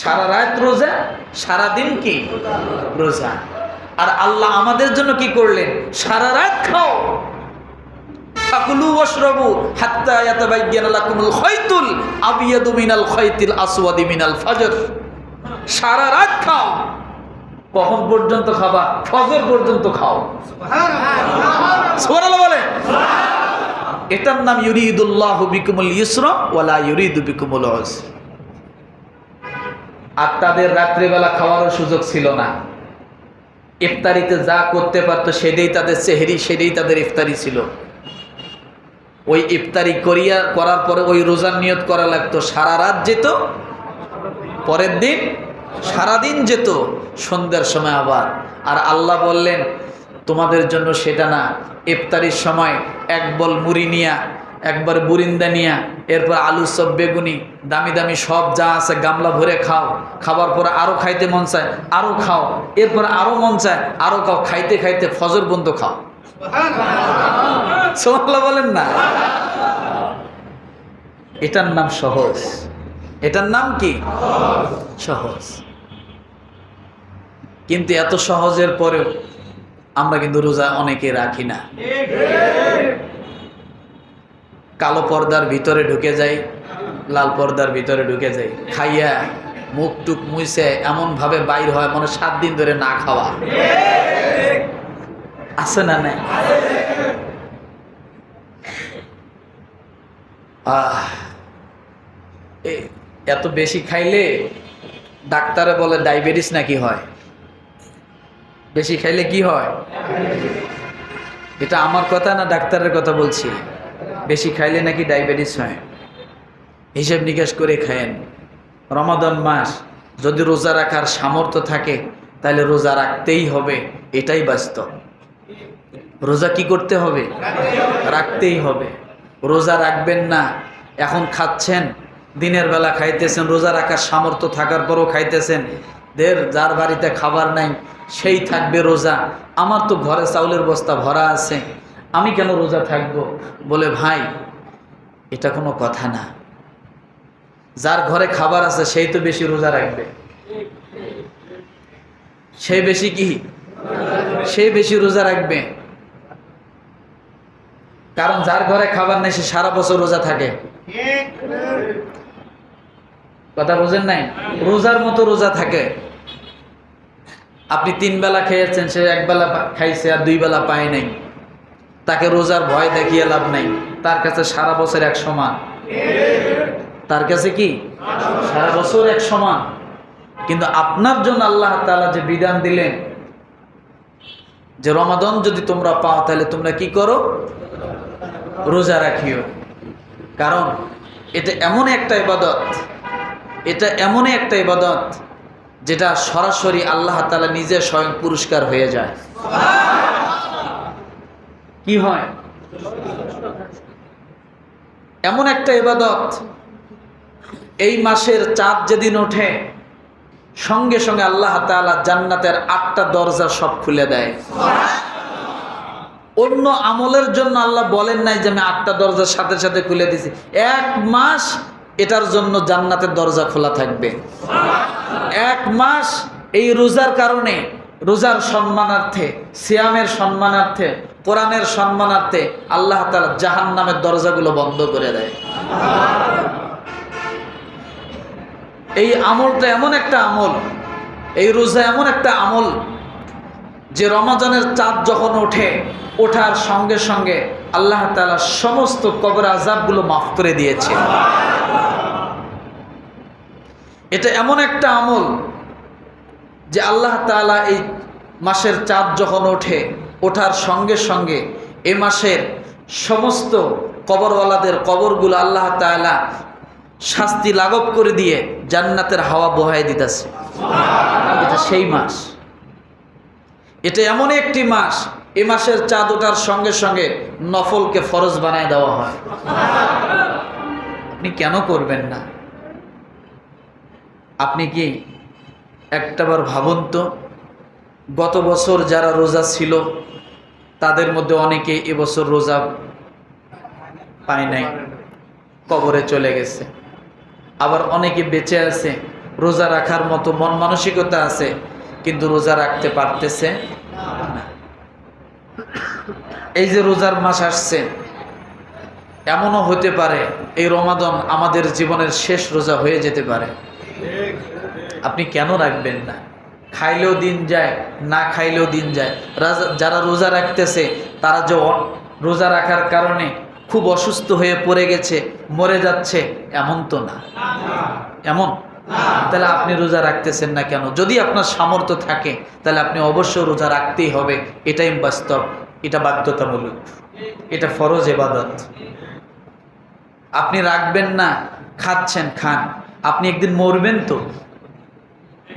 [SPEAKER 1] সারা রাত রোজা, সারা দিন কি রোজা। আর আল্লাহ আমাদের জন্য কি করলেন? সারা রাত খাও, ফাকুলু ওয়াশরাবু হাত্তা ইয়াতাবায়্যানা লাকুমুল খায়তুল আবিয়াদু মিনাল খায়তিল আসওয়াদি মিনাল ফজর। সারা রাত খাও। কখন পর্যন্ত খাবা? ফজর পর্যন্ত খাও। সুবহানাল্লাহ বলে। এটার নাম ইউরিদুল্লাহু বিকুমুল ইউসরা ওয়ালা ইউরিদু বিকুমুল উসর। আর তাদের রাত্রিবেলা খাওয়ারও সুযোগ ছিল না। ইফতারিতে যা করতে পারতো সেটাই তাদের সেহরি, সেটাই তাদের ইফতারি ছিল। ওই ইফতারি করার পরে ওই রোজার নিয়ত করা লাগতো। সারা রাত যেত, পরের দিন সারাদিন যেত, সন্ধ্যার সময় আবার। আর আল্লাহ বললেন তোমাদের জন্য সেটা না, ইফতারির সময় এক বল মুড়ি নিয়া, একবার বুরিন্দা নিয়া, এরপর আলু সব বেগুনি দামি দামি সব যা আছে গামলা ভরে খাও। খাবার পরে আরও খাইতে মন চায় আরও খাও, এরপর আরও মন চায় আরও খাও। খাইতে খাইতে ফজর বন্ধ খাও। সুবহানাল্লাহ বলেন না। এটার নাম সহজ। এটার নাম কি? সহজ। কিন্তু এত সহজের পরেও আমরা কিন্তু রোজা অনেকে রাখি না। কালো পর্দার ভিতরে ঢুকে যাই, লাল পর্দার ভিতরে ঢুকে যাই, খাইয়া মুখ টুক মুইছে এমন ভাবে বাইর হয় মনে 7 দিন ধরে না খাওয়া। আছে না নাই? এত বেশি খাইলে ডাক্তারে বলে ডায়াবেটিস নাকি হয়। বেশি খাইলে কি হয়? এটা আমার কথা না, ডাক্তারের কথা বলছি। বেশি খাইলে নাকি ডায়াবেটিস হয়। হিসেব নিকাশ করে খায়েন। রমাদান মাস, যদি রোজা রাখার সামর্থ্য থাকে তাহলে রোজা রাখতেই হবে, এটাই বাস্তব। রোজা কি করতে হবে? রাখতেই হবে। রোজা রাখবেন না, এখন খাচ্ছেন, দিনের বেলা খাইতেছেন, রোজা রাখার সামর্থ্য থাকার পরও খাইতেছেন। যার বাড়িতে খাবার নাই সেই থাকবে রোজা। আমার তো ঘরে চাউলের বস্তা ভরা আছে, আমি কেন রোজা থাকবো? বলে ভাই, এটা কোনো কথা না। যার ঘরে খাবার আছে সেই তো বেশি রোজা রাখবে। সে বেশি কি? সে বেশি রোজা রাখবে। কারণ যার ঘরে খাবার নেই সে সারা বছর রোজা থাকে। কথা বোঝেন নাই? রোজার মতো রোজা থাকে। আপনি 3 বেলা খেয়েছেন, সে 1 বেলা খাইছে আর 2 বেলা পায় নাই। তাকে রোজার ভয় দেখিয়ে লাভ নাই। তার কাছে সারা বছর এক সমান। তার কাছে কি? সারা বছর এক সমান। কিন্তু আপনার জন্য আল্লাহ তাআলা যে বিধান দিলেন যে রমাদান যদি তোমরা পাও তাহলে তোমরা কি করো? রোজা রাখিও। কারণ এটা এমন একটা ইবাদত, এটা এমনই একটা ইবাদত যেটা সরাসরি আল্লাহ তাআলা নিজে স্বয়ং পুরস্কার হয়ে যায়। কি হয়? এমন একটা ইবাদত, এই মাসের চাঁদ যেদিন ওঠে সঙ্গে সঙ্গে আল্লাহ তাআলা জান্নাতের 8টা দরজা সব খুলে দেয়। অন্য আমলের জন্য আল্লাহ বলেন নাই যে আমি 8টা দরজার সাথে সাথে খুলে দিছি। 1 মাস এটার জন্য জান্নাতের দরজা খোলা থাকবে। 1 মাস এই রোজার কারণে, রোজার সম্মানার্থে, সিয়ামের সম্মানার্থে, কোরআনের সম্মানার্থে আল্লাহ তাআলা জাহান্নামের দরজাগুলো বন্ধ করে দেয়। এই আমলটা এমন একটা আমল, এই রোজা এমন একটা আমল যে রমাজানের চাঁদ যখন ওঠে, ওঠার সঙ্গে সঙ্গে আল্লাহ তাআলা সমস্ত কবর আযাবগুলো মাফ করে দিয়েছে। এটা এমন একটা আমল যে আল্লাহ তাআলা এই মাসের চাঁদ যখন ওঠে, ওঠার সঙ্গে সঙ্গে এ মাসের সমস্ত কবরওয়ালাদের কবরগুলো আল্লাহ তাআলা শাস্তি লাঘব করে দিয়ে জান্নাতের হাওয়া বহায় দিতেছে। এটা সেই মাস। এটা এমন একটি মাস এ মাসের চাঁদ ওঠার সঙ্গে সঙ্গে নফলকে ফরজ বানায় দেওয়া হয়। আপনি কেন করবেন না? আপনি কি একটাবার ভাবুন তো, গত বছর যারা রোজা ছিল তাদের মধ্যে অনেকে এবছর রোজা পায় নাই, কবরে চলে গেছে। আবার অনেকে বেঁচে আছে, রোজা রাখার মতো মন মানসিকতা আছে, কিন্তু রোজা রাখতে পারতেছে না। এই যে রোজার মাস আসছে, এমনও হতে পারে এই রমাদান আমাদের জীবনের শেষ রোজা হয়ে যেতে পারে। আপনি কেন রাখবেন না? খাইলেও দিন যায়, না খাইলেও দিন যায়। যারা রোজা রাখতেছে তারা যে রোজা রাখার কারণে খুব অসুস্থ হয়ে পড়ে গেছে, মরে যাচ্ছে, এমন তো না। এমন? তাহলে আপনি রোজা রাখতেছেন না কেন? যদি আপনার সামর্থ্য থাকে তাহলে আপনি অবশ্যই রোজা রাখতেই হবে। এটাই বাস্তব, এটা বাধ্যতামূলক, এটা ফরজ ইবাদত। আপনি রাখবেন না, খাচ্ছেন, খান। আপনি একদিন মরবেন তো,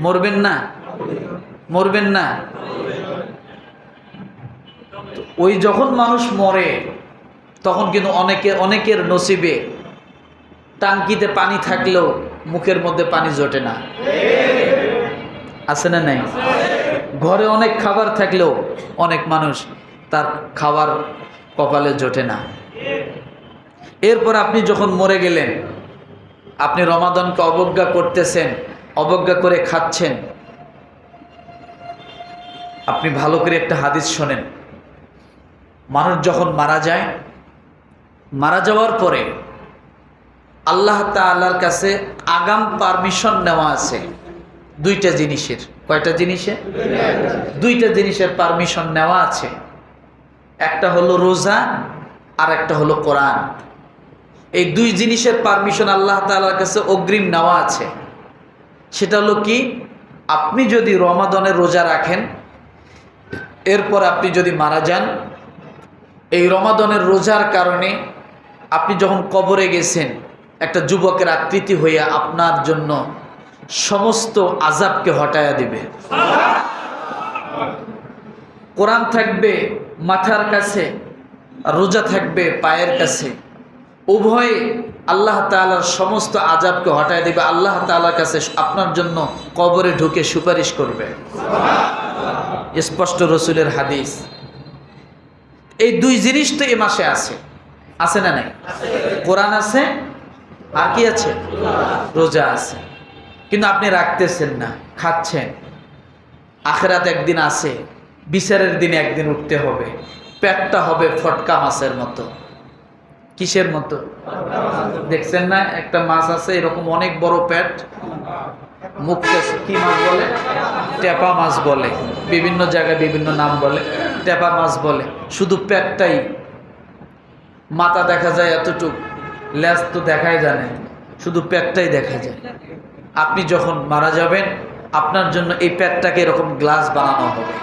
[SPEAKER 1] মরবেন না? মরবেন না? ওই যখন মানুষ মরে তখন কিন্তু অনেকের নসিবে টাঙ্কিতে পানি থাকলেও মুখের মধ্যে পানি জোটে না। আছে না নাই? ঘরে অনেক খাবার থাকলেও অনেক মানুষ তার খাবার কপালে জোটে না। এরপর আপনি যখন মরে গেলেন, আপনি রমাদানকে অবজ্ঞা করতেছেন, অবজ্ঞা করে খাচ্ছেন। আপনি ভালো করে একটা হাদিস শোনেন। মানুষ যখন মারা যায়, মারা যাওয়ার পরে আল্লাহ তাআলার কাছে আগাম পারমিশন নেওয়া আছে দুইটা জিনিসের। কয়টা জিনিসের? দুইটা জিনিসের পারমিশন নেওয়া আছে। একটা হলো রোজা, আর একটা হলো কোরআন। এই দুই জিনিসের পারমিশন আল্লাহ তাআলার কাছে অগ্রিম নেওয়া আছে। সেটা হলো কি? আপনি যদি রমাদানের রোজা রাখেন, এরপর আপনি যদি মারা যান, এই রমাদানের রোজার কারণে আপনি যখন কবরে গেছেন, একটা যুবকের আকৃতি হইয়া আপনার জন্য সমস্ত আযাবকে হটায়া দিবে। কোরআন থাকবে মাথার কাছে, আর রোজা থাকবে পায়ের কাছে। উভয়ে আল্লাহ তাআলার সমস্ত আযাবকে হটায়া দিবে। আল্লাহ তাআলার কাছে আপনার জন্য কবরে ঢুকে সুপারিশ করবে। স্পষ্ট রসুলের হাদিস। এই দুই জিনিস তো এ মাসে আছে, আছে না নাই? কোরআন আছে, আর কি আছে? রোজা আছে। কিন্তু আপনি রাখতেছেন না, খাচ্ছেন। আখিরাত একদিন আছে, বিচারের দিনে একদিন উঠতে হবে। পেটটা হবে ফটকা মাছের মতো। কিসের মতো? দেখছেন না একটা মাছ আছে এরকম অনেক বড় পেট, মুখটা কি মাছ বলে? টেপা মাছ বলে, বিভিন্ন জায়গায় বিভিন্ন নাম বলে, টেপা মাছ বলে। শুধু পেটটাই, মাথা দেখা যায় এতটুক, লেজ তো দেখাই জানে, শুধু পেটটাই দেখা যায়। আপনি যখন মারা যাবেন, আপনার জন্য এই পেটটাকে এরকম গ্লাস বানানো হবে,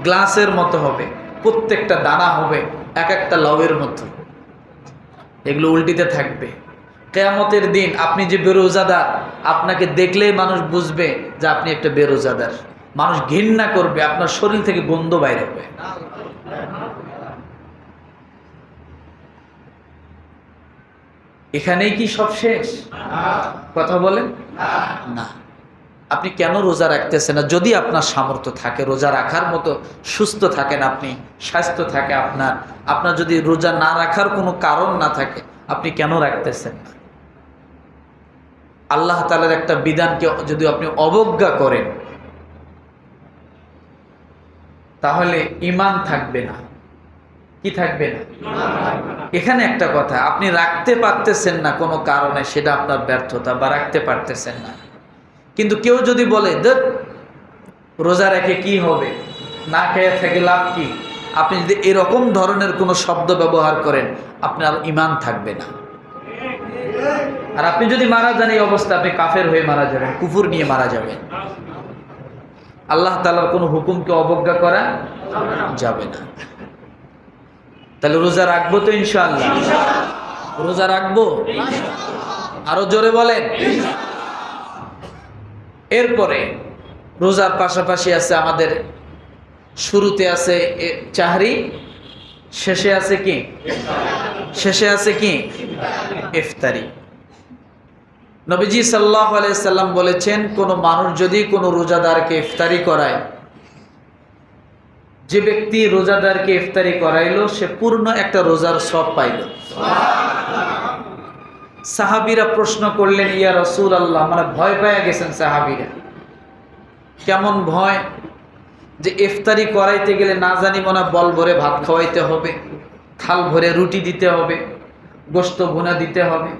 [SPEAKER 1] গ্লাসের মতো হবে। প্রত্যেকটা দানা হবে এক একটা লাউয়ের মতো, এগুলো উল্টিতে থাকবে। কিয়ামতের দিন আপনি যে বেরোজাদার, আপনাকে দেখলেই মানুষ বুঝবে যে আপনি একটা বেরোজাদার। মানুষ ঘৃণা করবে, আপনার শরীর থেকে গন্ধ বাইরে হবে। এখানেই কি সব শেষ? কথা বলেন না। আপনি কেন রোজা রাখতেছেন না? যদি আপনার সামর্থ্য থাকে, রোজা রাখার মতো সুস্থ থাকেন আপনি, স্বাস্থ্য থাকে আপনার যদি রোজা না রাখার কোনো কারণ না থাকে, আপনি কেন রাখতেছেন না? আল্লাহ তাআলার একটা বিধানকে যদি আপনি অবজ্ঞা করেন, তাহলে ঈমান থাকবে না। কি থাকবে না? এখানে একটা কথা, আপনি রাখতে পারতেছেন না কোনো কারণে, সেটা আপনার ব্যর্থতা, বা রাখতে পারতেছেন না। কিন্তু কেউ যদি বলে দেখ রোজা রেখে কি হবে, না খেয়ে থেকে লাভ কি, আপনি যদি এরকম ধরনের কোনো শব্দ ব্যবহার করেন, আপনার ঈমান থাকবে না। আর আপনি যদি মারা যান এই অবস্থা, আপনি কাফের হয়ে মারা যাবেন, কুফর নিয়ে মারা যাবেন। আল্লাহ তাআলার কোনো হুকুমকে অবজ্ঞা করা যাবে না। তাহলে রোজা রাখবো তো ইনশাআল্লাহ? রোজা রাখবো? আরো জোরে বলেন। এরপরে রোজার পাশাপাশি আছে আমাদের শুরুতে আছে চাহরি, শেষে আছে কি? শেষে আছে কি? ইফতারি। নবীজি সাল্লাল্লাহু আলাইহি সাল্লাম বলেছেন, কোনো মানুষ যদি কোনো রোজাদারকে ইফতারি করায়, যে ব্যক্তি রোজাদারকে ইফতারি করাইলো সে পূর্ণ একটা রোজার সওয়াব পাইল। সাহাবীরা প্রশ্ন করলেন, ইয়া রাসূলুল্লাহ, মানে ভয় পেয়ে গেছেন সাহাবীরা। কেমন ভয়? যে ইফতারি করাইতে গেলে না জানি মনে বল ভরে ভাত খাওয়াইতে হবে, থাল ভরে রুটি দিতে হবে, গোশত ভুনা দিতে হবে।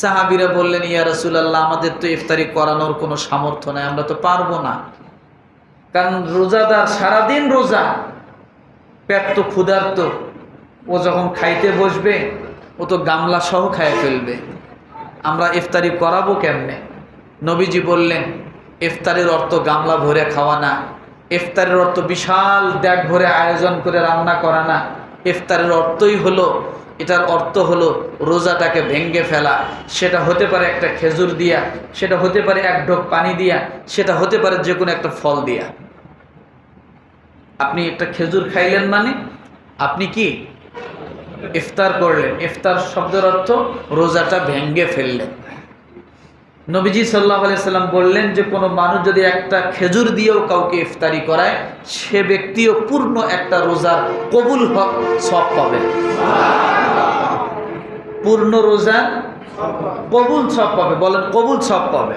[SPEAKER 1] সাহাবীরা বললেন, ইয়া রাসূলুল্লাহ, আমাদের তো ইফতারি করানোর কোনো সামর্থ্য নাই, আমরা তো পারবো না। কারণ রোজাদার সারাদিন রোজা, পেট তো ক্ষুধার্ত, ও যখন খাইতে বসবে ও তো গামলা সহ খায় ফেলবে, আমরা ইফতারি করাবো কেমনে? নবীজি বললেন, ইফতারের অর্থ গামলা ভরে খাওয়া না, ইফতারের অর্থ বিশাল ডেক ভরে আয়োজন করে রান্না করা না। ইফতারের অর্থই হলো, এটার অর্থ হলো রোজাটাকে ভেঙ্গে ফেলা। সেটা হতে পারে একটা খেজুর দিয়া, সেটা হতে পারে এক ঢোক পানি দিয়া, সেটা হতে পারে যে কোনো একটা ফল দিয়া। আপনি একটা খেজুর খাইলেন মানে আপনি কি ইফতার করলেন। ইফতার শব্দের অর্থ রোজাটা ভেঙ্গে ফেললেন। নবীজি সাল্লাল্লাহু আলাইহি সাল্লাম বললেন যে কোনো মানুষ যদি একটা খেজুর দিয়েও কাউকে ইফতারি করায়, সে ব্যক্তিও পূর্ণ একটা রোজার কবুল সওয়াব পাবে। পূর্ণ রোজা কবুল সওয়াব পাবে। বলেন, কবুল সওয়াব পাবে।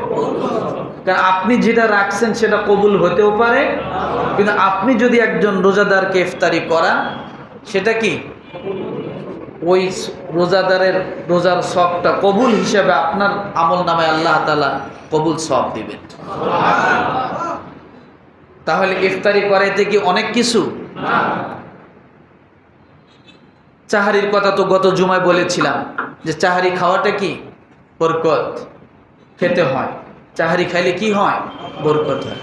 [SPEAKER 1] কারণ আপনি যেটা রাখছেন সেটা কবুল হতেও পারে, কিন্তু আপনি যদি একজন রোজাদারকে ইফতারি করান, সেটা কি ওই রোজাদারের রোজার সওয়াবটা কবুল হিসেবে আপনার আমল নামায় আল্লাহ তাআলা কবুল সওয়াব দিবেন। তাহলে ইফতারি করাইতে কি অনেক কিছু? চাহারির কথা তো গত জুমায় বলেছিলাম যে চাহারি খাওয়াটা কি বরকত, খেতে হয়। চাহারি খাইলে কি হয়? বরকত হয়।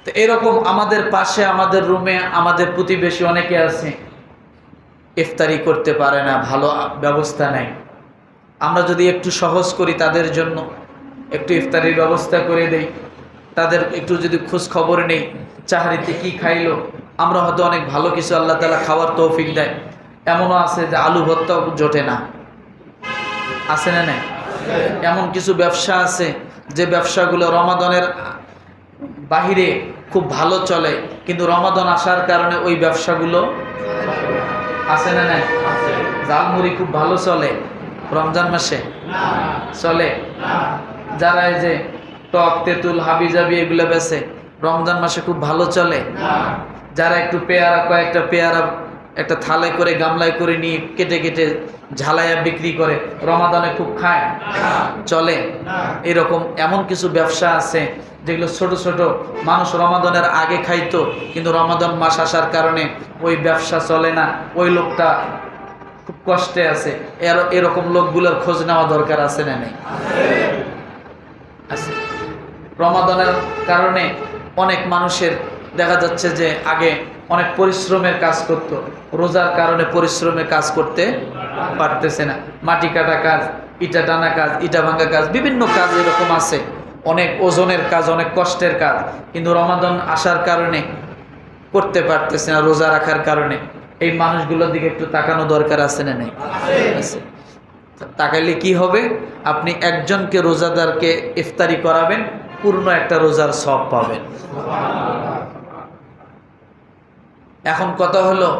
[SPEAKER 1] তো এরকম আমাদের পাশে, আমাদের রুমে, আমাদের প্রতিবেশী অনেকে আছে ইফতারি করতে পারে না, ভালো ব্যবস্থা নেই। আমরা যদি একটু সহজ করি তাদের জন্য, একটু ইফতারির ব্যবস্থা করে দেই, তাদের একটু যদি খোঁজ খবর নেই চাহারিতে কি খাইলো, আমরা হয়তো অনেক ভালো কিছু আল্লাহ তাআলা খাওয়ার তৌফিক দেয়। এমনও আছে যে আলু ভর্তাও জোটে না, আছে না? না, এমন কিছু ব্যবসা আছে যে ব্যবসাগুলো রমাদানের বাহিরে খুব ভালো চলে, কিন্তু রমাদান আসার কারণে ওই ব্যবসাগুলো আছে না? না, জালমুড়ি খুব ভালো চলে রমজান মাসে চলে। যারা এই যে টক, তেঁতুল, হাবিজাবি এগুলো বেচে রমজান মাসে খুব ভালো চলে। যারা একটু পেয়ারা, কয়েকটা পেয়ারা একটা থালে করে গামলায় করে নিয়ে কেটে কেটে ঝালাইয়া বিক্রি করে রমাদানে খুব খায়, চলে। এরকম এমন কিছু ব্যবসা আছে যেগুলো ছোট ছোট মানুষ রমাদানের আগে খাইতো, কিন্তু রমাদান মাস আসার কারণে ওই ব্যবসা চলে না, ওই লোকটা খুব কষ্টে আছে। এরকম লোকগুলোর খোঁজ নেওয়া দরকার আছে না? নেই? আছে। রমাদানের কারণে অনেক মানুষের দেখা যাচ্ছে যে আগে অনেক পরিশ্রমের কাজ করত, রোজার কারণে পরিশ্রমের কাজ করতে পারতেছে না। মাটি কাটা কাজ, ইটা টানা কাজ, ইটা ভাঙা কাজ, বিভিন্ন কাজ এরকম আছে, অনেক ওজনের কাজ, অনেক কষ্টের কাজ, কিন্তু রমাদান আসার কারণে করতে পারতেছে না, রোজা রাখার কারণে। এই মানুষগুলোর দিকে একটু তাকানো দরকার আছে না? নেই? আছে। তাকাইলে কি হবে? আপনি একজনকে রোজাদারকে ইফতারি করাবেন, পূর্ণ একটা রোজার সওয়াব পাবেন। এখন কথা হলো,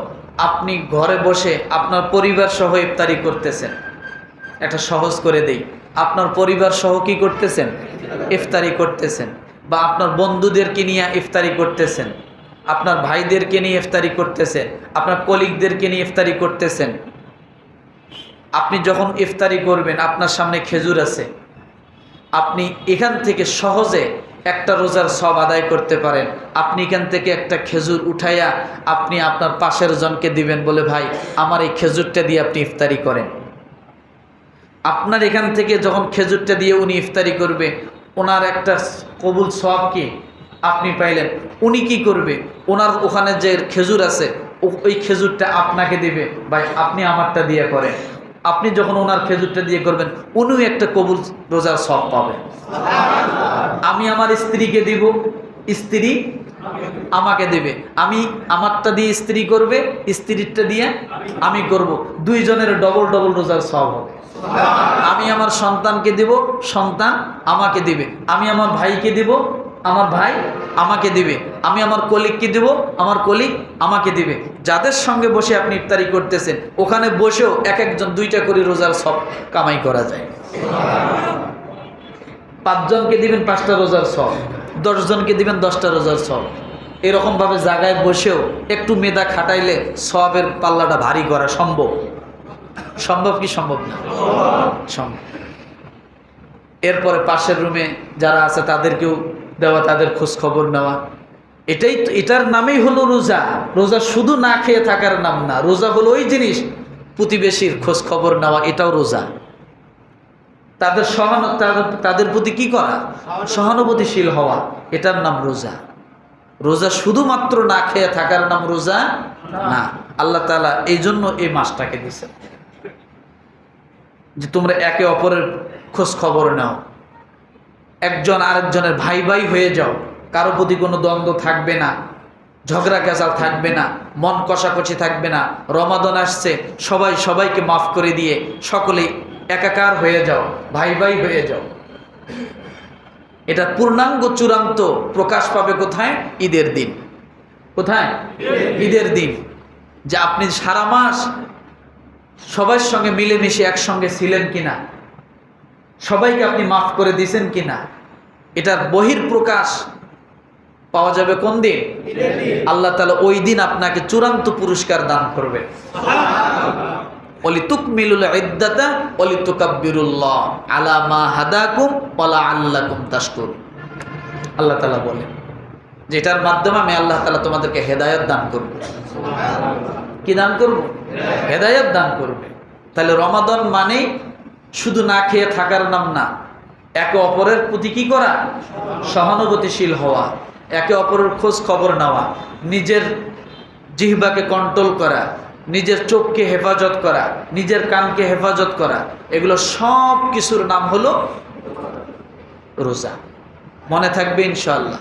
[SPEAKER 1] আপনি ঘরে বসে আপনার পরিবার সহ ইফতারি করতেছেন। একটা সহজ করে দেই, আপনার পরিবার সহ কি করতেছেন? ইফতারি করতেছেন। বা আপনার বন্ধুদেরকে নিয়ে ইফতারি করতেছেন, আপনার ভাইদেরকে নিয়ে ইফতারি করতেছেন, আপনার কলিগদেরকে নিয়ে ইফতারি করতেছেন। আপনি যখন ইফতারি করবেন, আপনার সামনে খেজুর আছে, আপনি এখান থেকে সহজে একটা রোজার সওয়াব আদায় করতে পারেন। আপনি এখান থেকে একটা খেজুর উঠাইয়া আপনি আপনার পাশের জনকে দিবেন, বলে ভাই আমার এই খেজুরটা দিয়ে আপনি ইফতারি করেন। আপনার এখান থেকে যখন খেজুরটা দিয়ে উনি ইফতারি করবে, ওনার একটা কবুল সওয়াব কি আপনি পাইলেন। উনি কি করবে? ওনার ওখানে যে খেজুর আছে ওই খেজুরটা আপনাকে দিবে, ভাই আপনি আমারটা দিয়ে করেন। আপনি যখন ওনার খেজুরটা দিয়ে করবেন, উনিও একটা কবুল রোজার সওয়াব পাবেন। আমি আমার স্ত্রীকে দিব, স্ত্রী আমাকে দেবে, আমি আমারটা দিয়ে স্ত্রী করবে, স্ত্রীরটা দিয়ে আমি করব, দুইজনের ডবল ডবল রোজার সওয়াব হবে। আমি আমার সন্তানকে দেব, সন্তান আমাকে দিবে, আমি আমার ভাইকে দেব, আমার ভাই আমাকে দিবে, আমি আমার কলিগকে দেব, আমার কলিগ আমাকে দিবে। যাদের সঙ্গে বসে আপনি ইফতারি করতেছেন ওখানে বসেও এক একজন দুইটা করে রোজার সব কামাই করা যায়। 5 জনকে দিবেন 5টা রোজার সব, 10 জনকে দিবেন 10টা রোজার সব। এরকমভাবে জায়গায় বসেও একটু মেধা খাটাইলে সওয়াবের পাল্লাটা ভারী করা সম্ভব। সম্ভব কি সম্ভব না? সম্ভব। এরপরে পাশের রুমে যারা আছে তাদেরকেও দেওয়া, তাদের খোঁজ খবর নেওয়া, এটার নামেই হলো রোজা। রোজা শুধু না খেয়ে থাকার নাম না, রোজা হলো ওই জিনিস প্রতিবেশীর খোঁজ খবর নেওয়া, এটাও রোজা। তাদের প্রতি কি করা? সহানুভূতিশীল হওয়া, এটার নাম রোজা। রোজা শুধুমাত্র না খেয়ে থাকার নাম রোজা না। আল্লাহ তাআলা এই জন্য এই মাসটাকে দিয়েছেন যে তোমরা একে অপরের খোঁজ খবর নাও, একজন আরেকজনের ভাই ভাই হয়ে যাও, কারো প্রতি কোনো দ্বন্দ্ব থাকবে না, ঝগড়া ক্যাচাল থাকবে না, মন কষাকষি থাকবে না। রমাদান আসছে, সবাই সবাইকে মাফ করে দিয়ে সকলেই একাকার হয়ে যাও, ভাই ভাই হয়ে যাও। এটা পূর্ণাঙ্গ চূড়ান্ত প্রকাশ পাবে কোথায়? ঈদের দিন। কোথায়? ঈদের দিন। যে আপনি সারা মাস সবার সঙ্গে মিলেমিশে একসঙ্গে ছিলেন কিনা, সবাইকে আপনি মাফ করে দিয়েছেন কিনা, এটার বহির প্রকাশ পাওয়া যাবে কোন দিন? আল্লাহ তাআলা ওই দিন আপনাকে চূড়ান্ত পুরস্কার দান করবে। ওয়ালিতুকমিলুল ইদ্দাতা ওয়ালিতুকাব্বিরুল্লাহ আলা মা হাদাকুম ওয়া লাআল্লাকুম তাশকুরুন। আল্লাহ তাআলা বলেন যেটার মাধ্যমে আমি আল্লাহ তাআলা তোমাদেরকে হেদায়েত দান করব। কি দান করব? হেদায়েত দান করবে। তাহলে রমাদান মানে শুধু না খেয়ে থাকার নাম না, একে অপরের প্রতি কি করা? সহানুভূতিশীল হওয়া, একে অপরের খোঁজ খবর নেওয়া, নিজের জিহ্বাকে কন্ট্রোল করা, নিজের চোখকে হেফাজত করা, নিজের কানকে হেফাজত করা, এগুলো সব কিছুর নাম হলো রোজা। মনে থাকবে ইনশাআল্লাহ।